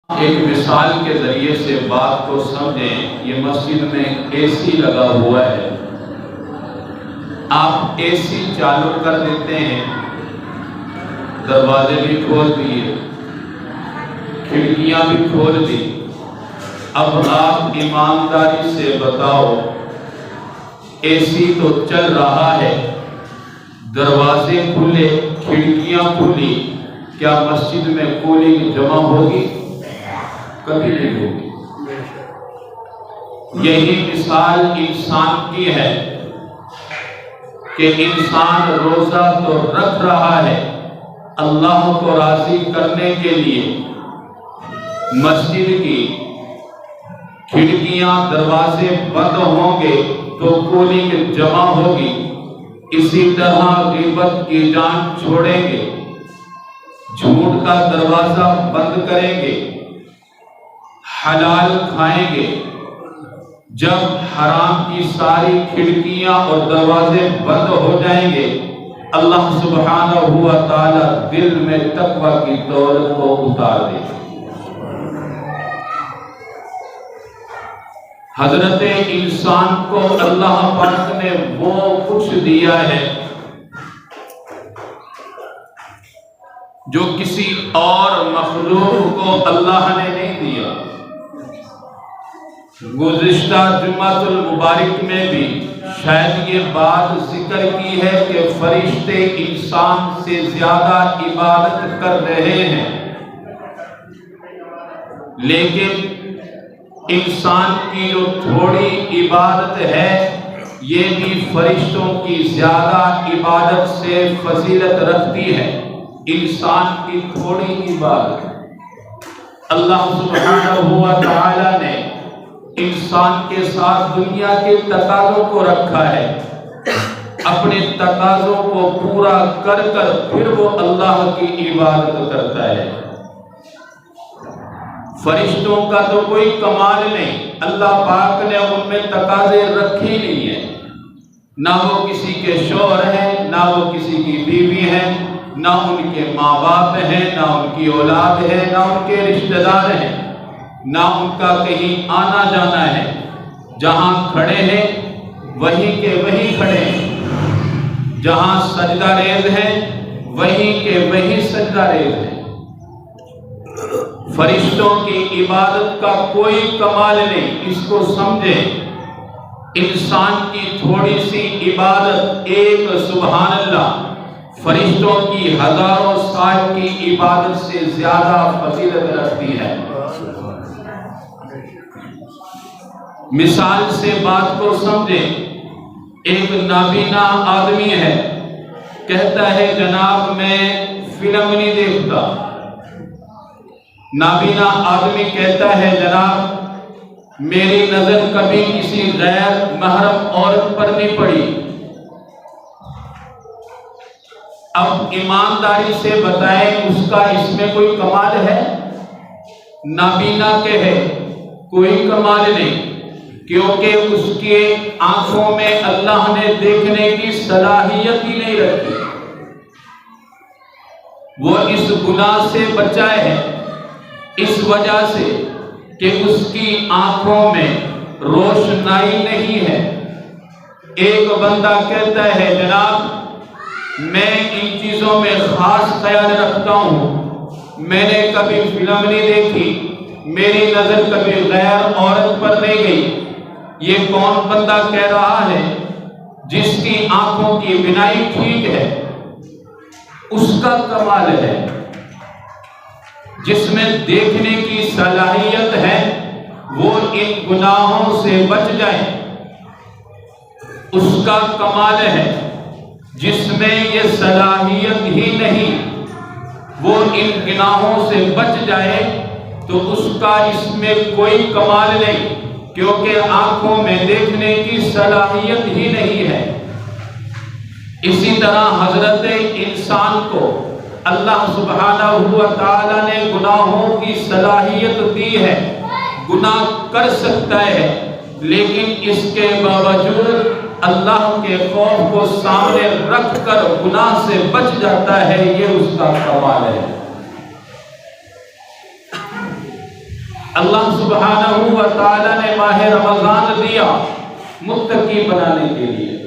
ایک مثال کے ذریعے سے بات کو سمجھیں۔ یہ مسجد میں اے سی لگا ہوا ہے، آپ اے سی چالو کر دیتے ہیں، دروازے بھی کھول دیے، کھڑکیاں بھی کھول دی۔ اب آپ ایمانداری سے بتاؤ، اے سی تو چل رہا ہے، دروازے کھلے، کھڑکیاں کھلی، کیا مسجد میں کولنگ جمع ہوگی؟ کبھی نہیں ہوگی۔ یہی مثال انسان کی ہے کہ انسان روزہ تو رکھ رہا ہے، اللہ کو راضی کرنے کے لیے مسجد کی کھڑکیاں دروازے بند ہوں گے تو کولنگ جمع ہوگی۔ اسی طرح غیبت کی جان چھوڑیں گے، جھوٹ کا دروازہ بند کریں گے، حلال کھائیں گے، جب حرام کی ساری کھڑکیاں اور دروازے بند ہو جائیں گے، اللہ سبحانہ و تعالی دل میں تقوی کی دولت کو اتار دے گا۔ حضرت انسان کو اللہ پاک نے وہ کچھ دیا ہے جو کسی اور مخلوق کو اللہ نے نہیں دیا۔ گزشتہ جمعۃ المبارک میں بھی شاید یہ بات ذکر کی ہے کہ فرشتے انسان سے زیادہ عبادت کر رہے ہیں، لیکن انسان کی جو تھوڑی عبادت ہے یہ بھی فرشتوں کی زیادہ عبادت سے فضیلت رکھتی ہے۔ انسان کی تھوڑی عبادت، اللہ سبحانہ و تعالی نے انسان کے ساتھ دنیا کے تقاضوں کو رکھا ہے، اپنے تقاضوں کو پورا کر کر پھر وہ اللہ کی عبادت کرتا ہے۔ فرشتوں کا تو کوئی کمال نہیں، اللہ پاک نے ان میں تقاضے رکھے نہیں ہیں، نہ وہ کسی کے شوہر ہیں، نہ وہ کسی کی بیوی ہیں، نہ ان کے ماں باپ ہیں، نہ ان کی اولاد ہے، نہ ان کے رشتہ دار ہیں، نہ ان کا کہیں آنا جانا ہے۔ جہاں کھڑے ہیں وہیں کے وہیں کھڑے ہیں، جہاں سجدہ ریز ہیں وہیں کے وہیں سجدہ ریز ہیں۔ فرشتوں کی عبادت کا کوئی کمال نہیں، اس کو سمجھیں۔ انسان کی تھوڑی سی عبادت، ایک سبحان اللہ، فرشتوں کی ہزاروں سال کی عبادت سے زیادہ فضیلت رکھتی ہے۔ مثال سے بات کو سمجھیں۔ ایک نابینا آدمی ہے، کہتا ہے جناب میں فلم نہیں دیکھتا۔ نابینا آدمی کہتا ہے جناب میری نظر کبھی کسی غیر محرم عورت پر نہیں پڑی۔ اب ایمانداری سے بتائیں اس کا اس میں کوئی کمال ہے؟ نابینا کہے کوئی کمال نہیں، کیونکہ اس کے آنکھوں میں اللہ نے دیکھنے کی صلاحیت ہی نہیں رکھی۔ وہ اس گناہ سے بچا ہے اس وجہ سے کہ اس کی آنکھوں میں روشنائی نہیں ہے۔ ایک بندہ کہتا ہے جناب میں ان چیزوں میں خاص خیال رکھتا ہوں، میں نے کبھی فلم نہیں دیکھی، میری نظر کبھی غیر عورت پر نہیں گئی۔ یہ کون بندہ کہہ رہا ہے؟ جس کی آنکھوں کی بینائی ٹھیک ہے، اس کا کمال ہے۔ جس میں دیکھنے کی صلاحیت ہے وہ ان گناہوں سے بچ جائے، اس کا کمال ہے۔ جس میں یہ صلاحیت ہی نہیں وہ ان گناہوں سے بچ جائے تو اس کا اس میں کوئی کمال نہیں، کیونکہ آنکھوں میں دیکھنے کی صلاحیت ہی نہیں ہے۔ اسی طرح حضرت انسان کو اللہ سبحانہ و تعالی نے گناہوں کی صلاحیت دی ہے، گناہ کر سکتا ہے، لیکن اس کے باوجود اللہ کے خوف کو سامنے رکھ کر گناہ سے بچ جاتا ہے، یہ اس کا کمال ہے۔ اللہ سبحانہ و تعالی نے ماہ رمضان دیا متقی بنانے کے لیے،